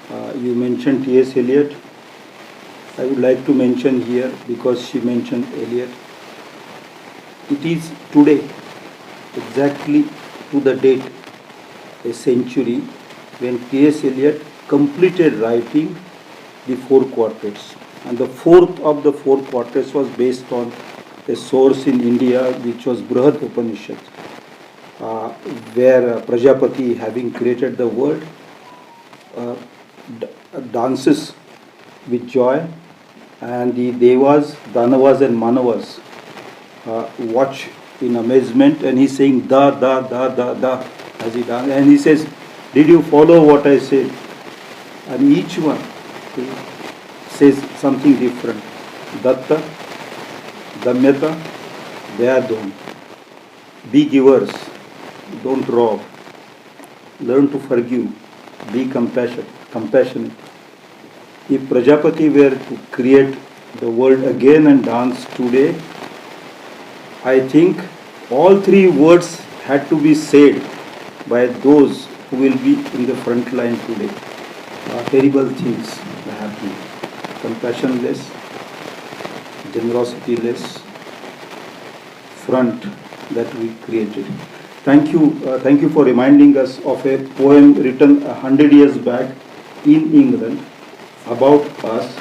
You mentioned T.S. Eliot. I would like to mention here, because she mentioned Eliot, it is today, exactly to the date, a century, when T.S. Eliot completed writing the four quartets. And the fourth of the four quartets was based on a source in India, which was Brihad Upanishad, where Prajapati, having created the world, dances with joy, and the Devas, Danavas and Manavas watch in amazement, and he's saying da, da, da, da, da, as he dances. And he says, did you follow what I said? And each one says something different. Datta, Damyata, Dayadon. Be givers, don't rob. Learn to forgive, be compassionate. If Prajapati were to create the world again and dance today, I think all three words had to be said by those who will be in the front line today. Terrible things are happening. Compassion less, generosity less, front that we created. Thank you for reminding us of a poem written 100 years back in England about us.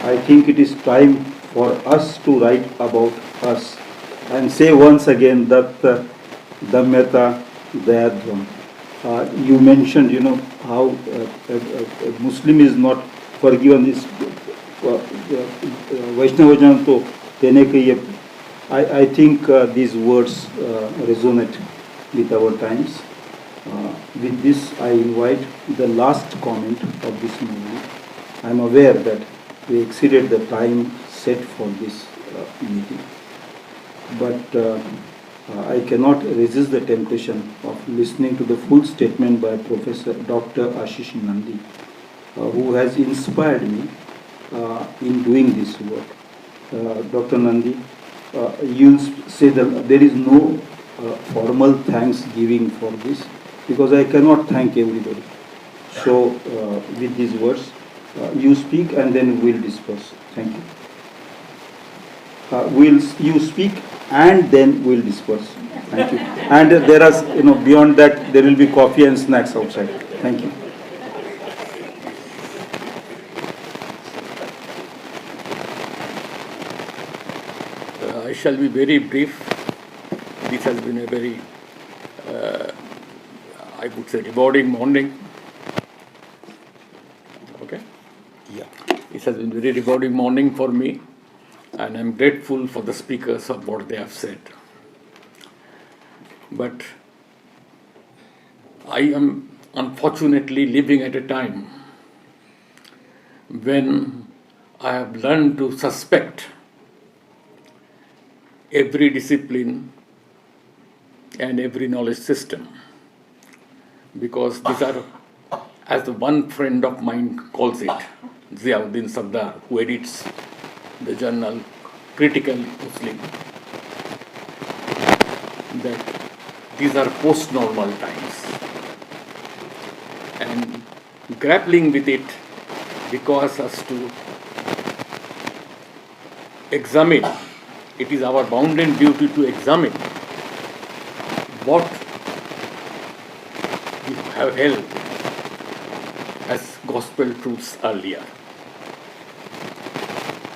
I think it is time for us to write about us and say once again that Damyata Dayadvam. You mentioned, how a Muslim is not forgiven. Is Vaishnavajan to dene kahiye. I think these words resonate with our times. With this, I invite the last comment of this movie. I am aware that we exceeded the time set for this meeting, but I cannot resist the temptation of listening to the full statement by Professor Dr. Ashish Nandy, who has inspired me in doing this work. Dr. Nandy, you say that there is no formal thanksgiving for this, because I cannot thank everybody. So, with these words, you speak and then we'll disperse. Thank you. You speak and then we'll disperse. Thank you. And there are, beyond that, there will be coffee and snacks outside. Thank you. I shall be very brief. This has been a very, I would say, rewarding morning. Okay? Yeah. It has been a very rewarding morning for me, and I'm grateful for the speakers of what they have said. But I am unfortunately living at a time when I have learned to suspect every discipline and every knowledge system, because these are, as the one friend of mine calls it, Ziauddin Sardar, who edits the journal Critical Muslim, that these are post-normal times. And grappling with it requires us to examine. It is our bounden duty to examine what we have held as gospel truths earlier.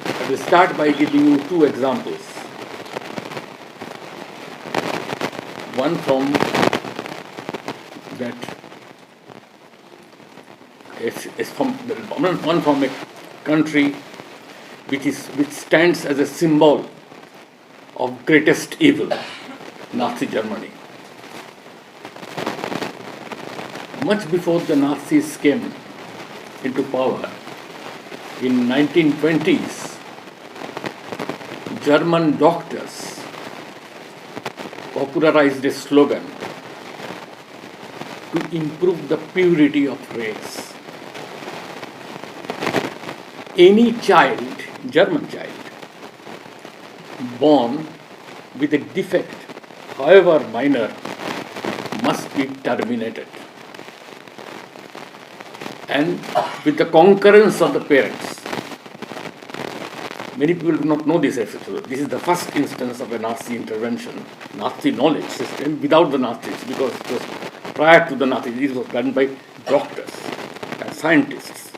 I will start by giving you two examples. One from one from a country which stands as a symbol of greatest evil, Nazi Germany. Much before the Nazis came into power in 1920s, German doctors popularized a slogan to improve the purity of race. Any child, German child, born with a defect, however minor, must be terminated. and with the concurrence of the parents. Many people do not know this. This is the first instance of a Nazi intervention, Nazi knowledge system without the Nazis, because it was prior to the Nazis. This was done by doctors and scientists.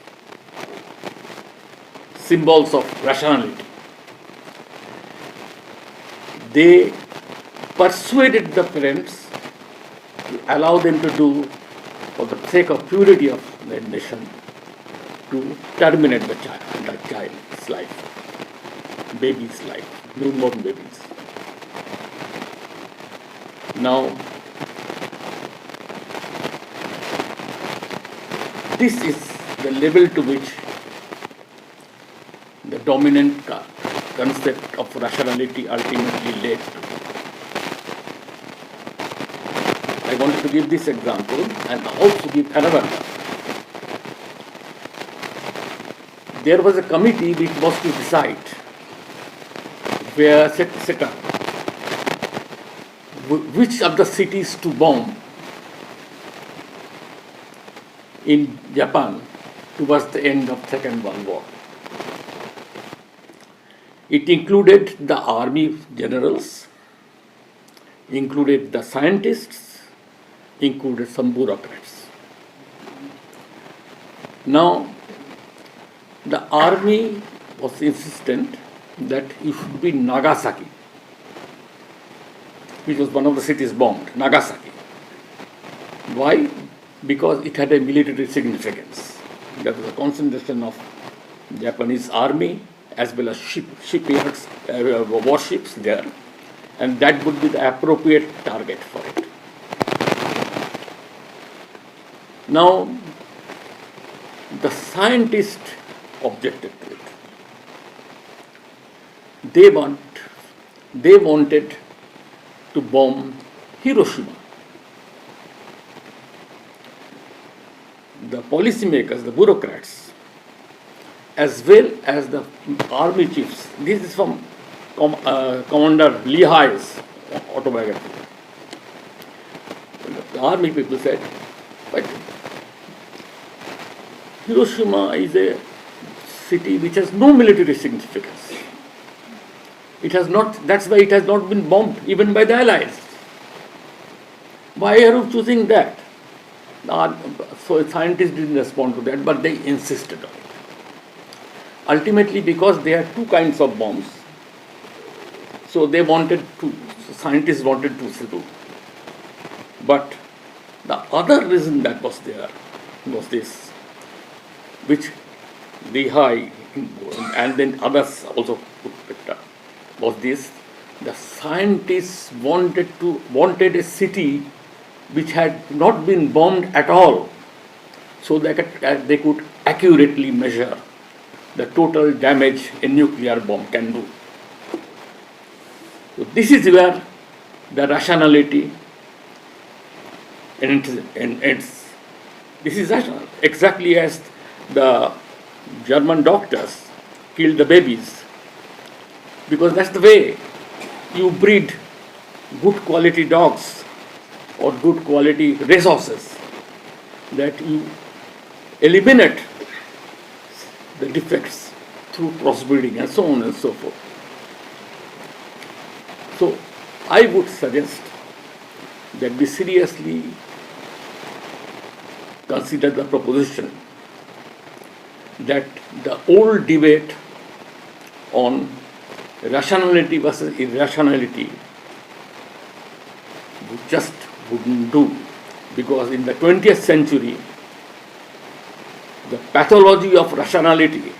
Symbols of rationality. They persuaded the parents to allow them to do, for the sake of purity of the nation, to terminate the child's life. Baby's life, newborn babies. Now, this is the level to which the dominant concept of rationality ultimately led to. I wanted to give this example and also give another one. There was a committee which was to decide where set up which of the cities to bomb in Japan towards the end of Second World War. It included the army generals, included the scientists, included some bureaucrats. Now, the army was insistent that it should be Nagasaki, which was one of the cities bombed, Nagasaki. Why? Because it had a military significance. There was a concentration of Japanese army as well as shipyards, warships there, and that would be the appropriate target for it. Now, the scientists objected to it. They wanted to bomb Hiroshima. The policymakers, the bureaucrats, as well as the army chiefs. This is from Commander Lehigh's autobiography. The army people said, but Hiroshima is a city which has no military significance. It has not, that's why it has not been bombed even by the Allies. Why are you choosing that? So scientists didn't respond to that, but they insisted on it. Ultimately, because there are two kinds of bombs, so scientists wanted to do. But the other reason that was there was this, which Lehigh and then others also picked up, was this: the scientists wanted a city which had not been bombed at all, so that they could accurately measure the total damage a nuclear bomb can do. So this is where the rationality ends. This is rational, exactly as the German doctors killed the babies, because that's the way you breed good quality dogs or good quality racehorses, that you eliminate the defects through crossbreeding and so on and so forth. So I would suggest that we seriously consider the proposition that the old debate on rationality versus irrationality just wouldn't do, because in the 20th century the pathology of rationality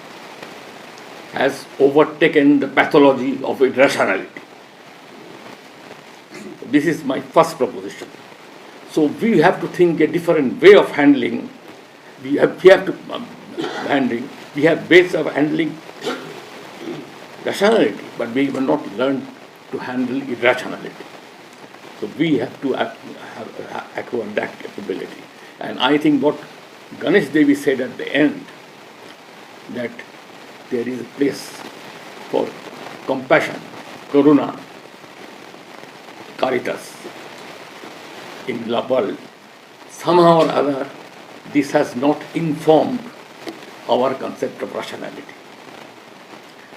has overtaken the pathology of irrationality. This is my first proposition. So we have to think a different way of handling. We have ways of handling rationality, but we have not learned to handle irrationality. So we have to acquire that capability. And I think what Ganesh Devi said at the end, that there is a place for compassion, karuna, caritas in the world. Somehow or other, this has not informed our concept of rationality.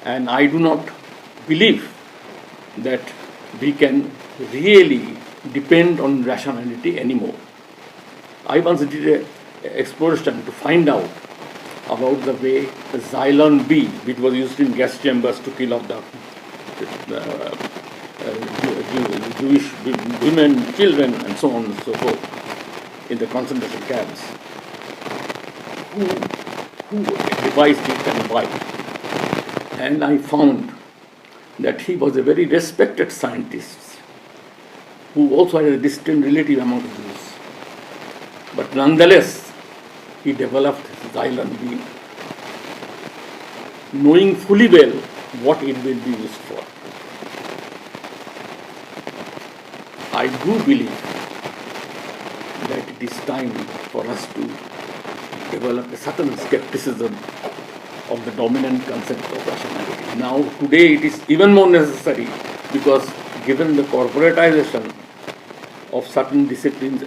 And I do not believe that we can really depend on rationality anymore. I once did an exploration to find out about the way the Xylon B, which was used in gas chambers to kill off the Jewish women, children, and so on and so forth in the concentration camps, who devised it and why. And I found that he was a very respected scientist who also had a distant relative among the Jews. But nonetheless, he developed Xylon B, knowing fully well what it will be used for. I do believe that it is time for us to develop a certain skepticism of the dominant concept of rationality. Now, today it is even more necessary because given the corporatization of certain disciplines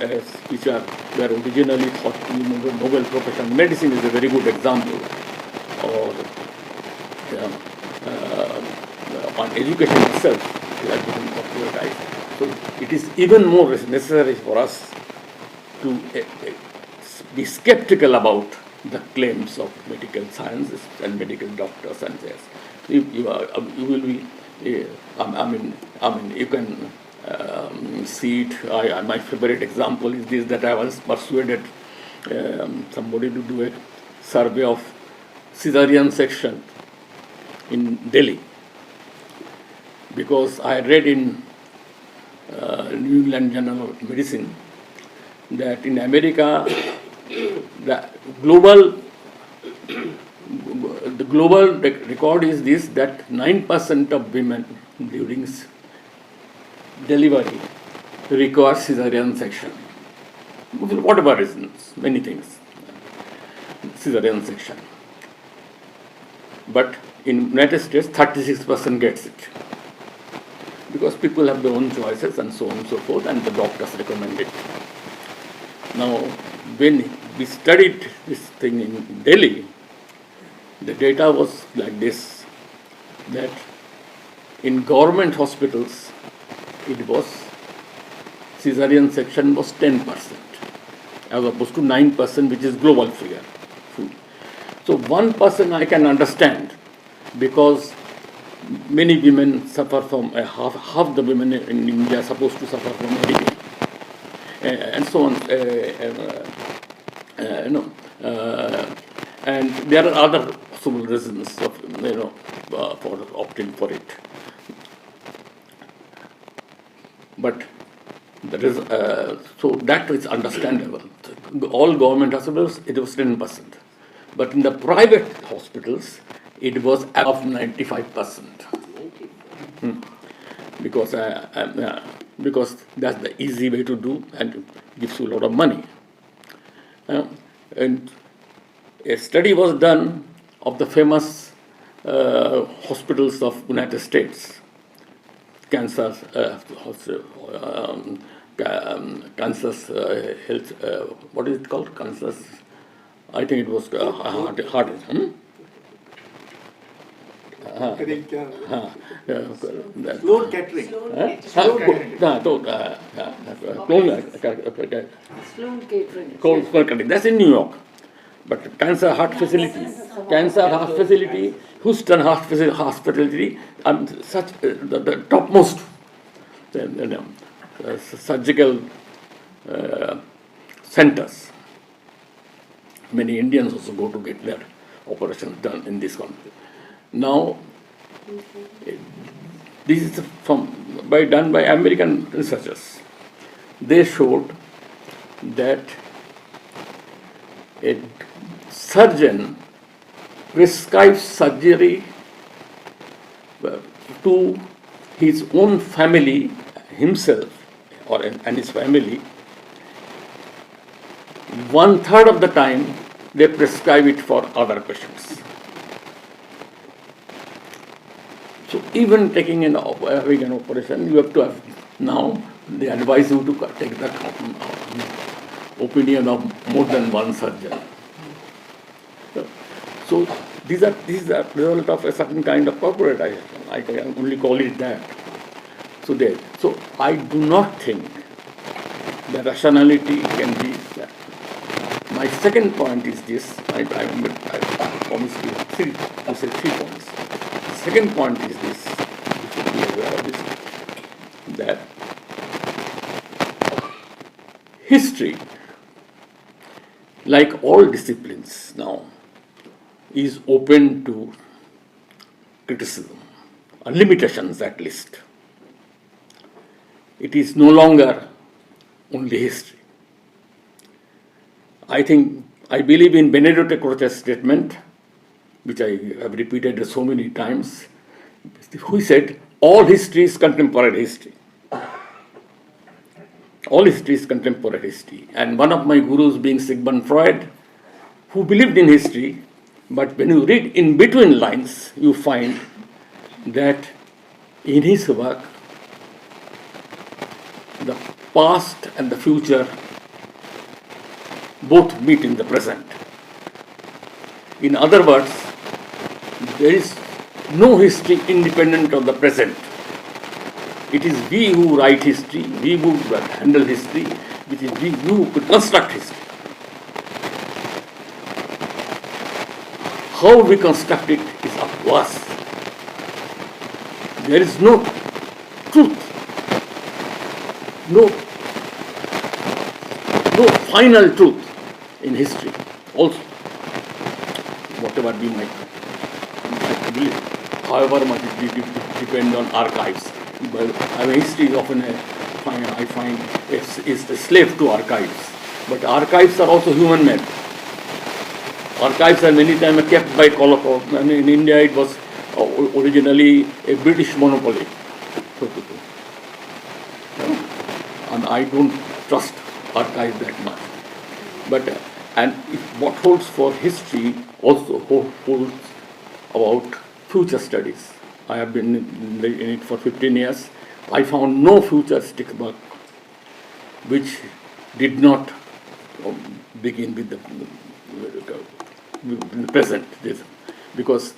which were originally thought to be noble profession. Medicine is a very good example, or on education itself, it has become corporatized. So it is even more necessary for us to be skeptical about the claims of medical sciences and medical doctors and theirs. You will be, you can see it. My favorite example is this, that I once persuaded somebody to do a survey of cesarean section in Delhi, because I read in New England Journal of Medicine that in America the global record is this, that 9% of women during delivery require cesarean section. Whatever reasons, many things, cesarean section. But in United States, 36% gets it, because people have their own choices and so on and so forth, and the doctors recommend it. Now, when we studied this thing in Delhi, the data was like this, that in government hospitals, it was cesarean section was 10%, as opposed to 9%, which is global figure. So 1% I can understand, because many women suffer from, half the women in India are supposed to suffer from anemia, and so on. And there are other possible reasons of, for opting for it. But there is, so that is understandable. All government hospitals, it was 10%. But in the private hospitals, it was above 95%. Because that's the easy way to do, and gives you a lot of money. And a study was done of the famous hospitals of United States, cancer health, what is it called? Kansas, I think it was heart. Sloan Kettering. Sloan Kettering. That's in New York. But Cancer Heart Facility, Houston Heart Facility, such the topmost surgical centers. Many Indians also go to get their operations done in this country. Now, this is done by American researchers. They showed that a surgeon prescribes surgery to his own family, himself and his family. 1/3 of the time, they prescribe it for other patients. So even having an operation, you have to have, now they advise you to take that opinion of more than one surgeon. So these are the result of a certain kind of corporatization. I can only call it that. So I do not think that rationality can be that. My second point is this. I promised you to say 3 points. Second point is this. You should be aware of this. That history, like all disciplines now, is open to criticism, or limitations at least. It is no longer only history. I believe in Benedetto Croce's statement, which I have repeated so many times, who said, all history is contemporary history. All history is contemporary history. And one of my gurus being Sigmund Freud, who believed in history, but when you read in between lines, you find that in his work, the past and the future both meet in the present. In other words, there is no history independent of the present. It is we who write history, we who handle history, which is we who construct history. How we construct it is up to us. There is no truth, no final truth in history also, whatever we might believe, however much it depends on archives. But history is often, I find, is a slave to archives. But archives are also human made. Archives are many times kept by Colocop. I mean, in India it was originally a British monopoly. And I don't trust archives that much. But what holds for history also holds about future studies. I have been in it for 15 years. I found no futuristic work which did not begin with the present. Because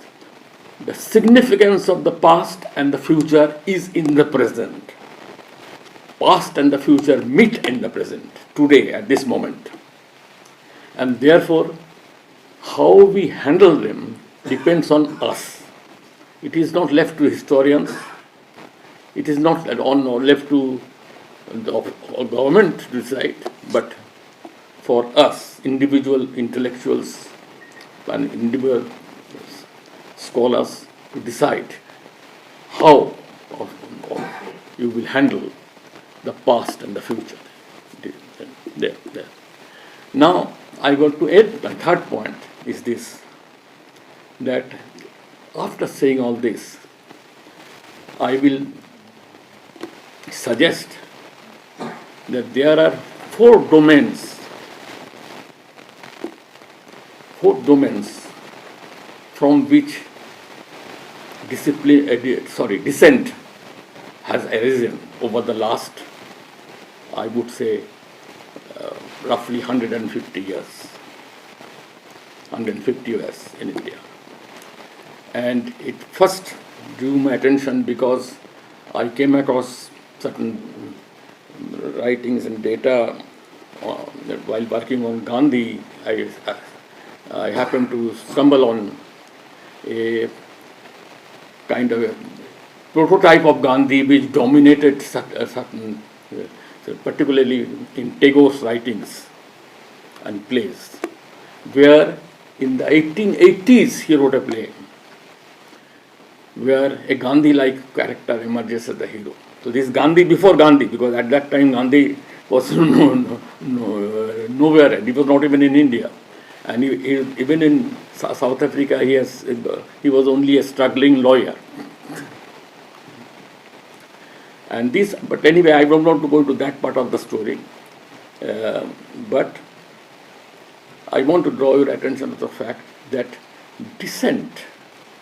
the significance of the past and the future is in the present. Past and the future meet in the present, today, at this moment. And therefore, how we handle them depends on us. It is not left to historians. It is not left to the government to decide, but for us, individual intellectuals and individual scholars, to decide how you will handle the past and the future. There. Now, I want to add the third point is this, that after saying all this, I will suggest that there are four domains from which dissent has arisen over the last, I would say, roughly 150 years in India. And it first drew my attention because I came across certain writings and data while working on Gandhi. I happened to stumble on a kind of a prototype of Gandhi which dominated certain, particularly in Tagore's writings and plays, where in the 1880s he wrote a play where a Gandhi-like character emerges as the hero. So this is Gandhi before Gandhi, because at that time Gandhi was nowhere, he was not even in India. And even in South Africa, he was only a struggling lawyer. And but anyway, I don't want to go into that part of the story. But I want to draw your attention to the fact that dissent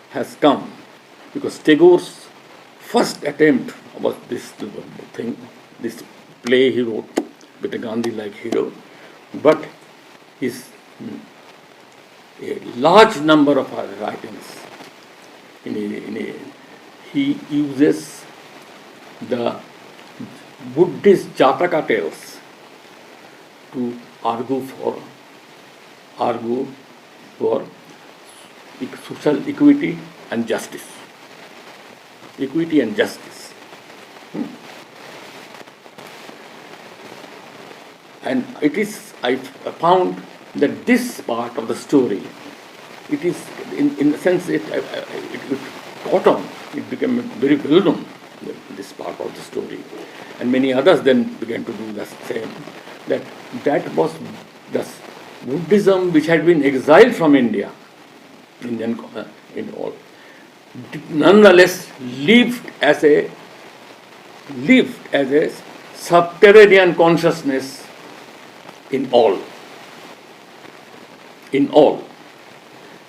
has come because Tagore's first attempt was this play he wrote with a Gandhi-like hero, but his a large number of our writings, he uses the Buddhist Jataka tales to argue for social equity and justice. Equity and justice. And it is, I found that this part of the story, it is, in the sense, it caught on, it became very well known, this part of the story. And many others then began to do the same. That was the Buddhism which had been exiled from India, in all, nonetheless lived as a subterranean consciousness in all.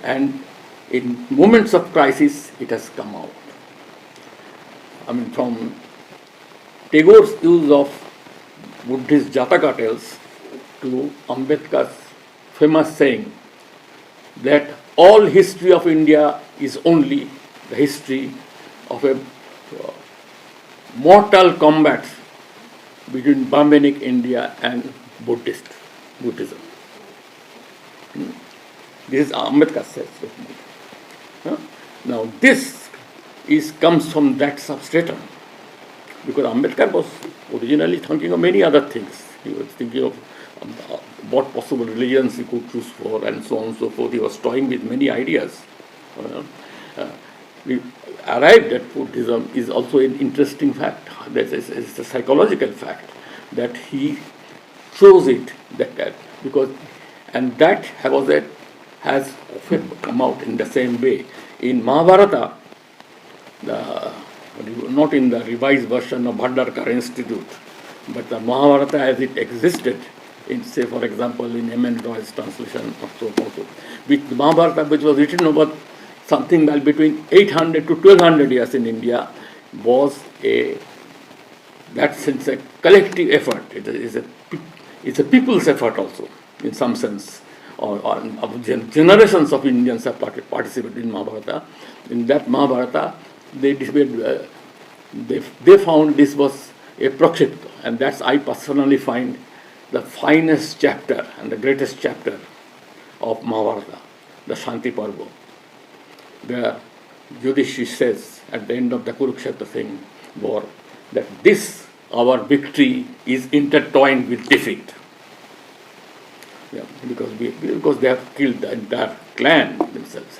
And in moments of crisis, it has come out. I mean, from Tagore's use of Buddhist Jataka tales to Ambedkar's famous saying that all history of India is only the history of a mortal combat between Brahminic India and Buddhism. This is Ambedkar says. Now this comes from that substratum, because Ambedkar was originally thinking of many other things. He was thinking of what possible religions he could choose for, and so on and so forth. He was toying with many ideas. We arrived at Buddhism is also an interesting fact. It's a psychological fact that he chose it because, and that has often come out in the same way. In Mahabharata, not in the revised version of Bhandarkar Institute, but the Mahabharata as it existed, in, say, for example, in M.N. Roy's translation of so forth, which the Mahabharata, which was written over something like between 800 to 1200 years in India, was that sense a collective effort. It's a people's effort also, in some sense, or generations of Indians have participated in Mahabharata. In that Mahabharata, they found this was a prakshipta, and that's, I personally find, the finest chapter and the greatest chapter of Mahabharata, the Shanti Parva, where Yudhishthira says at the end of the Kurukshetra war that this, our victory, is intertwined with defeat. Yeah, because they have killed the entire clan themselves,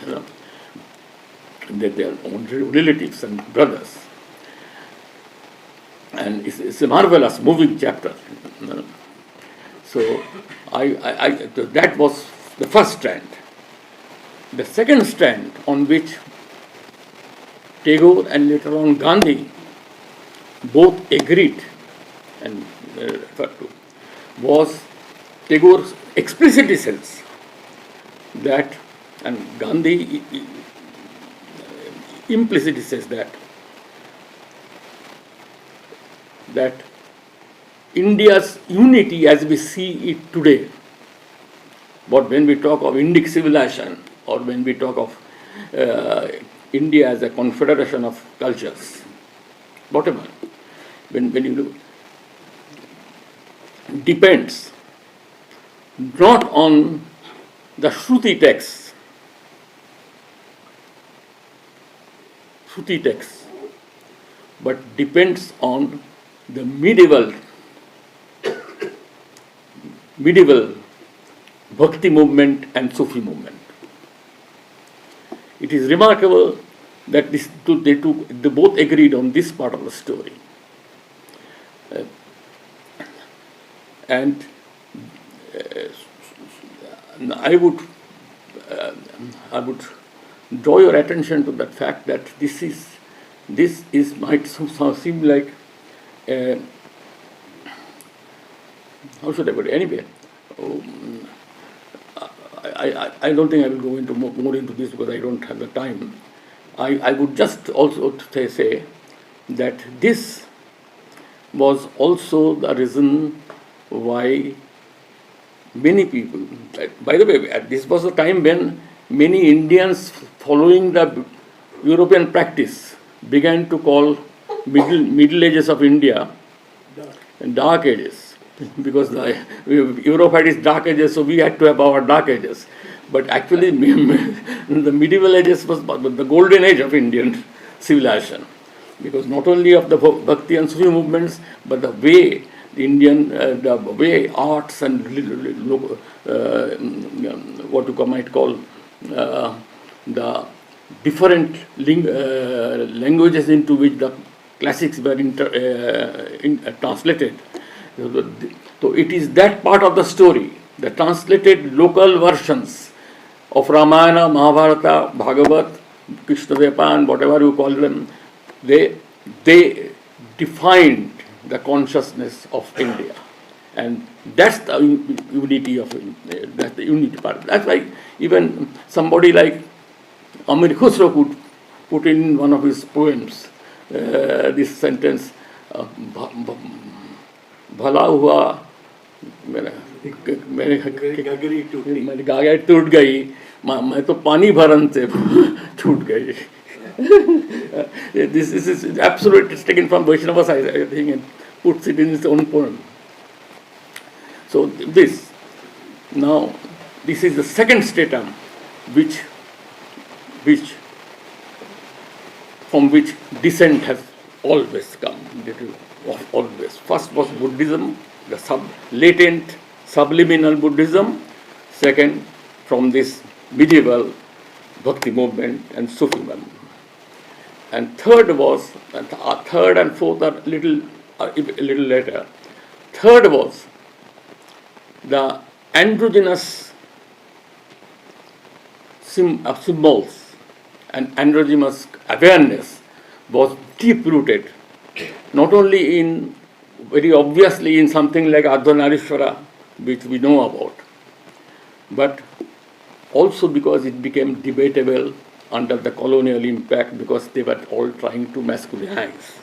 their own relatives and brothers. And it's a marvelous, moving chapter. So that was the first strand. The second strand on which Tagore and later on Gandhi both agreed and referred to was Tagore's explicitly says that, and Gandhi implicitly says that India's unity as we see it today, but when we talk of Indic civilization or when we talk of India as a confederation of cultures, whatever, when you look, depends not on the Shruti texts, but depends on the medieval Bhakti movement and Sufi movement. It is remarkable that they both agreed on this part of the story. And I would draw your attention to that fact that this might seem like how should I put it? Anyway, I don't think I will go into more into this because I don't have the time. I would just also say that this was also the reason why many people, by the way, this was a time when many Indians following the European practice began to call Middle Ages of India Dark Ages, because Europe had its Dark Ages, so we had to have our Dark Ages. But actually, the medieval ages was the golden age of Indian civilization, because not only of the Bhakti and Sufi movements, but the way the way arts and what you might call the different languages into which the classics were translated. So it is that part of the story, the translated local versions of Ramayana, Mahabharata, Bhagavat, Krishna Vepan, whatever you call them, they defined the consciousness of India, and that's the unity of that's the unity part. That's why even somebody like Amir Khusro could put in one of his poems this sentence, भला हुआ मेरी गागरी टूट गई, मैं तो पानी भरन से छूट गई. This is absolute. It's taken from Vaishnava side, I think, and puts it in its own poem. So this is the second stratum from which dissent has always come. Always. First was Buddhism, the latent, subliminal Buddhism. Second, from this medieval Bhakti movement and Sufi movement. And third and fourth are a little later. Third was the androgynous symbols and androgynous awareness was deep-rooted, not only in, very obviously, in something like Ardhanarishwara, which we know about, but also because it became debatable under the colonial impact, because they were all trying to masculinize.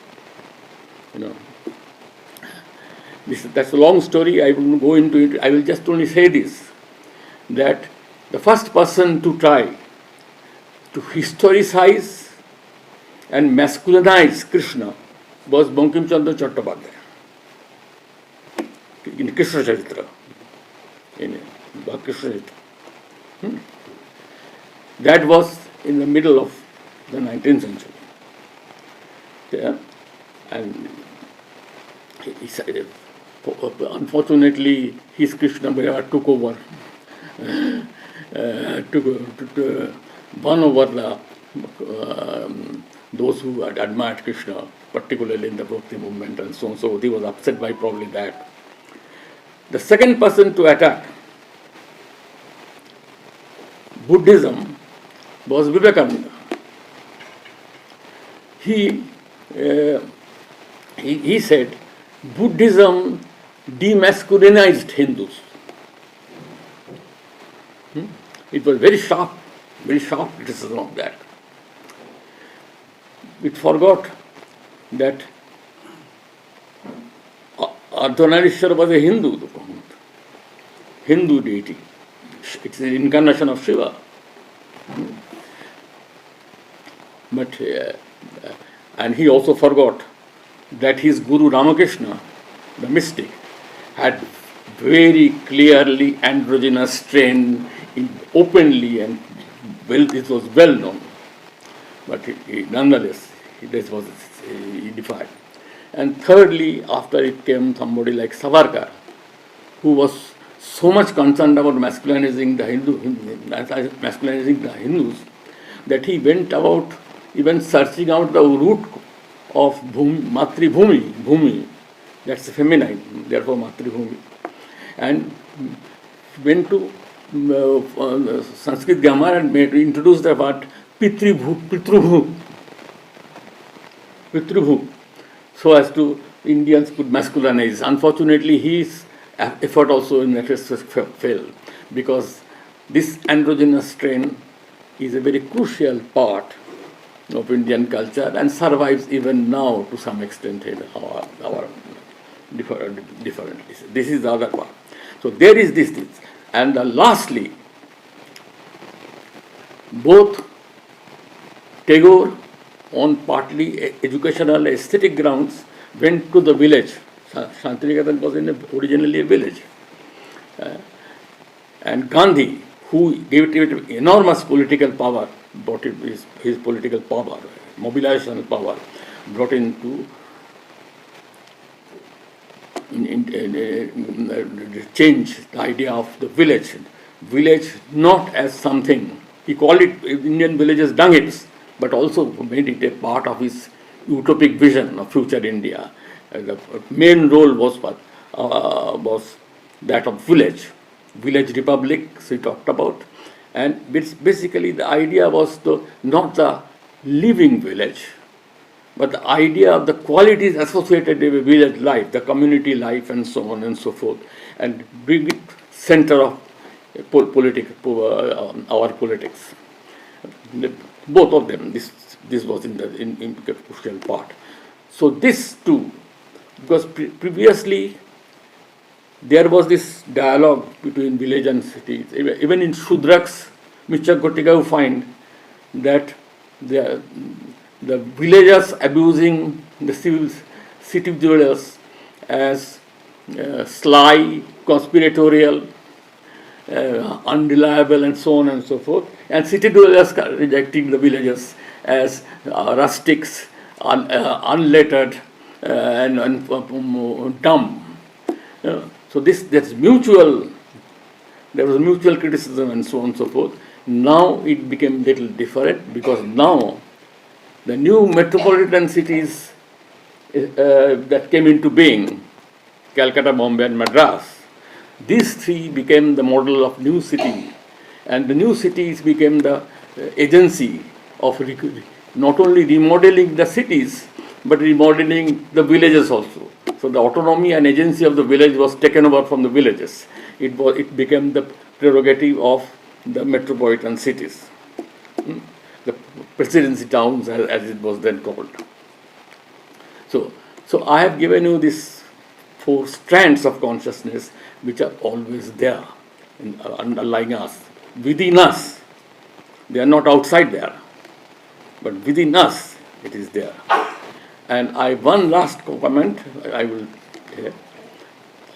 That's a long story. I will go into it. I will just only say this, that the first person to try to historicize and masculinize Krishna was Bankim Chandra Chattopadhyay in Krishna Charitra. That was in the middle of the 19th century. Yeah? And he said, unfortunately, his Krishna took over, won over those who had admired Krishna, particularly in the Bhakti movement and so on. So he was upset by probably that. The second person to attack Buddhism was Vivekananda. He said Buddhism demasculinized Hindus. It was very sharp criticism of that. It forgot that Ardhanarishwara was a Hindu deity. It's an incarnation of Shiva. But and he also forgot that his Guru Ramakrishna, the mystic, had very clearly androgynous strain openly, and it was well known. But nonetheless, he defied. And thirdly, after it came somebody like Savarkar, who was so much concerned about masculinizing the Hindus, that he went about even searching out the root of Bhumi, that's feminine, therefore Matribhumi, and went to Sanskrit grammar and introduced the word Pitrubhu, so as to Indians could masculinize. Unfortunately, his effort also in that respect failed, because this androgynous strain is a very crucial part of Indian culture and survives even now to some extent in our differently. This is the other part. So there is this. And lastly, both Tagore, on partly educational aesthetic grounds, went to the village. Shantiniketan was originally a village. And Gandhi, who gave it enormous political power, brought in his political power, mobilization power, brought into change the idea of the village. Village not as something, he called it Indian villages dung heaps, but also made it a part of his utopic vision of future India. The main role was that of village republic, he talked about. And basically the idea was not the living village, but the idea of the qualities associated with village life, the community life and so on and so forth, and bring it center of our politics. Both of them, this was in the crucial part. So this too, because previously there was this dialogue between village and cities. Even in Shudraks, Mr. Gotika, you find that the villagers abusing the city dwellers as sly, conspiratorial, unreliable, and so on and so forth, and city dwellers rejecting the villagers as rustics, unlettered, and dumb. So there was mutual criticism and so on and so forth. Now it became little different, because now the new metropolitan cities that came into being, Calcutta, Bombay and Madras, these three became the model of new city, and the new cities became the agency of not only remodeling the cities, but remodeling the villages also. So the autonomy and agency of the village was taken over from the villages. It became the prerogative of the metropolitan cities, the presidency towns, as it was then called. So I have given you these 4 strands of consciousness which are always there, underlying us, within us. They are not outside there, but within us it is there. And one last comment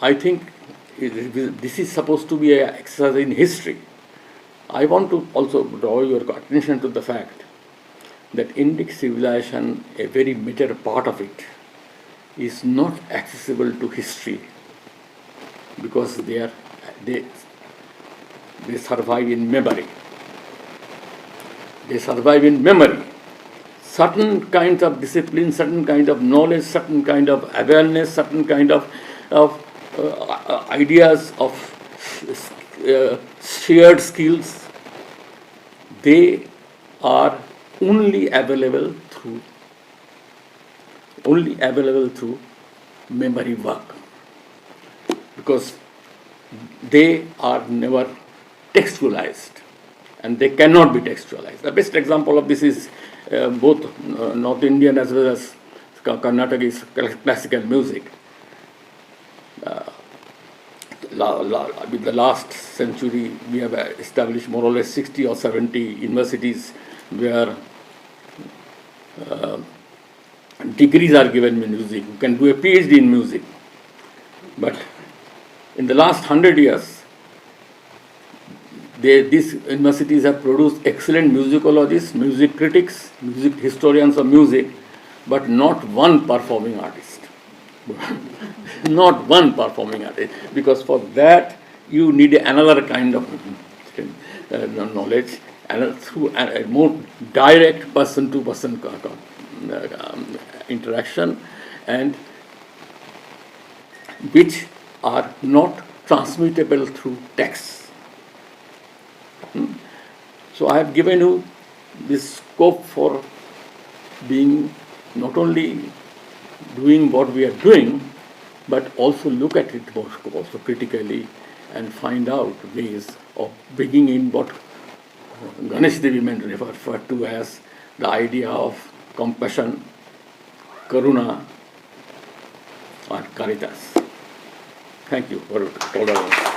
I think this is supposed to be an exercise in history. I want to also draw your attention to the fact that Indic civilization, a very major part of it, is not accessible to history, because they survive in memory. They survive in memory. Certain kinds of discipline, certain kind of knowledge, certain kind of awareness, certain kind of ideas of shared skills, they are only available through memory work, because they are never textualized, and they cannot be textualized. The best example of this is both North Indian as well as Karnataka's classical music. With the last century, we have established more or less 60 or 70 universities where degrees are given in music. You can do a PhD in music. But in the last 100 years, these universities have produced excellent musicologists, music critics, music historians of music, but not one performing artist. Not one performing artist, because for that you need another kind of knowledge, and through a more direct person-to-person interaction, and which are not transmittable through text. So I have given you this scope for being not only doing what we are doing, but also look at it also critically and find out ways of bringing in what Ganesh Devi referred to as the idea of compassion, karuna, or caritas. Thank you for tolerance.